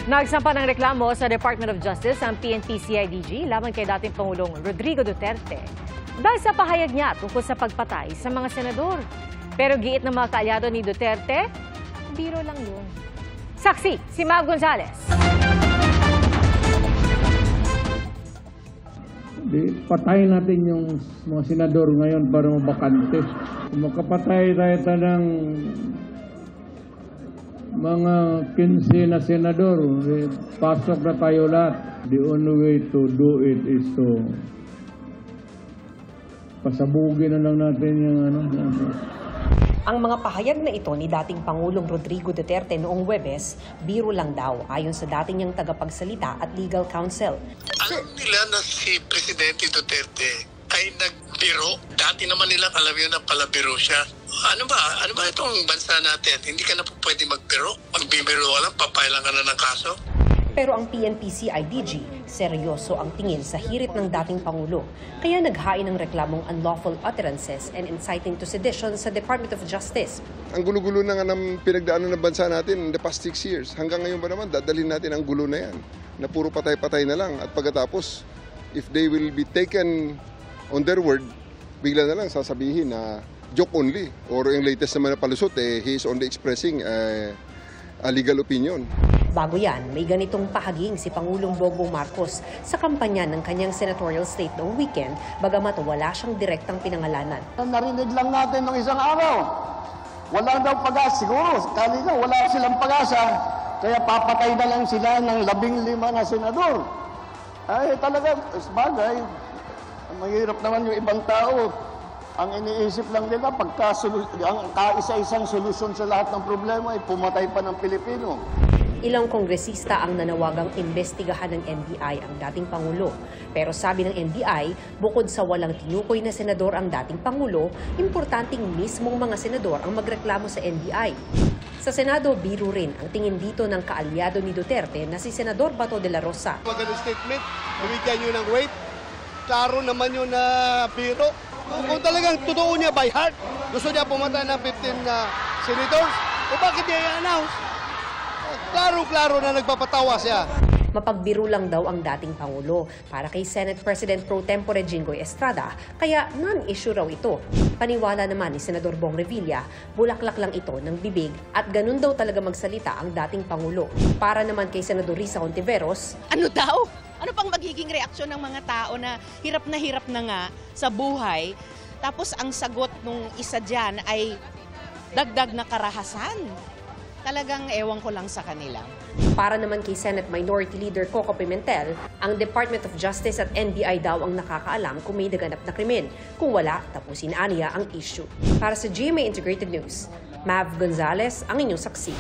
Nagsampa ng reklamo sa Department of Justice ang PNP-CIDG laban kay dating Pangulong Rodrigo Duterte dahil sa pahayag niya tungkol sa pagpatay sa mga senador. Pero giit ng mga kaalyado ni Duterte, biro lang yun. Saksi, si Mav Gonzales. Patayin natin yung mga senador ngayon para mabakante. Kung makapatay tayo ng mga 15 na senador, pasok na tayo lahat. The only way to do it is to pasabugin na lang natin yung Ang mga pahayag na ito ni dating Pangulong Rodrigo Duterte noong Huwebes, biro lang daw ayon sa dating niyang tagapagsalita at legal counsel. Alam nila na si Presidente Duterte ay nagbiro. Dati naman nilang alam yun na palabiro siya. Ano ba itong bansa natin? Hindi ka na po pwede magbiro. Magbibiro ka lang, papailan ka na ng kaso. Pero ang PNP-CIDG, seryoso ang tingin sa hirit ng dating Pangulo. Kaya naghain ng reklamong unlawful utterances and inciting to sedition sa Department of Justice. Ang gulo-gulo na nga ng pinagdaanan ng bansa natin in the past 6 years. Hanggang ngayon ba naman, dadalhin natin ang gulo na yan. Na puro patay-patay na lang. At pagkatapos, if they will be taken on their word, bigla na lang sasabihin na joke only. Or yung latest naman na palusot, he is only expressing a legal opinion. Bago yan, may ganitong pahaging si Pangulong Bongbong Marcos sa kampanya ng kanyang senatorial slate noong weekend, bagamat wala siyang direktang pinangalanan. Narinig lang natin ng isang araw. Wala daw pag-asa. Siguro, kali na wala silang pag-asa. Kaya papatay na lang sila ng 15 na senador. Ay talaga, bagay. Mahirap naman yung ibang tao. Ang iniisip lang nila, ang kaisa-isang solusyon sa lahat ng problema ay pumatay pa ng Pilipino. Ilang kongresista ang nanawagang imbestigahan ng NBI ang dating Pangulo. Pero sabi ng NBI, bukod sa walang tinukoy na senador ang dating Pangulo, importanteng mismong mga senador ang magreklamo sa NBI. Sa Senado, biro rin ang tingin dito ng kaalyado ni Duterte na si Senador Bato de la Rosa. Magandang statement, bumigyan nyo ng weight. Klaro naman yun na biro. Kung talagang totoo niya by heart, gusto niya pumatay ng 15 na senators, o bakit niya i-announce? Klaro-klaro na nagpapatawa siya. Mapagbiro lang daw ang dating Pangulo para kay Senate President Pro Tempore Jinggoy Estrada, kaya non-issue raw ito. Paniwala naman ni Senador Bong Revilla, bulaklak lang ito ng bibig at ganun daw talaga magsalita ang dating Pangulo. Para naman kay Senador Risa Hontiveros, ano daw? Ano pang magiging reaksyon ng mga tao na hirap na nga sa buhay, tapos ang sagot nung isa dyan ay dagdag na karahasan? Talagang ewan ko lang sa kanila. Para naman kay Senate Minority Leader Coco Pimentel, ang Department of Justice at NBI daw ang nakakaalam kung may naganap na krimen. Kung wala, tapusin aniya ang issue. Para sa GMA Integrated News, Mav Gonzales ang inyong saksi.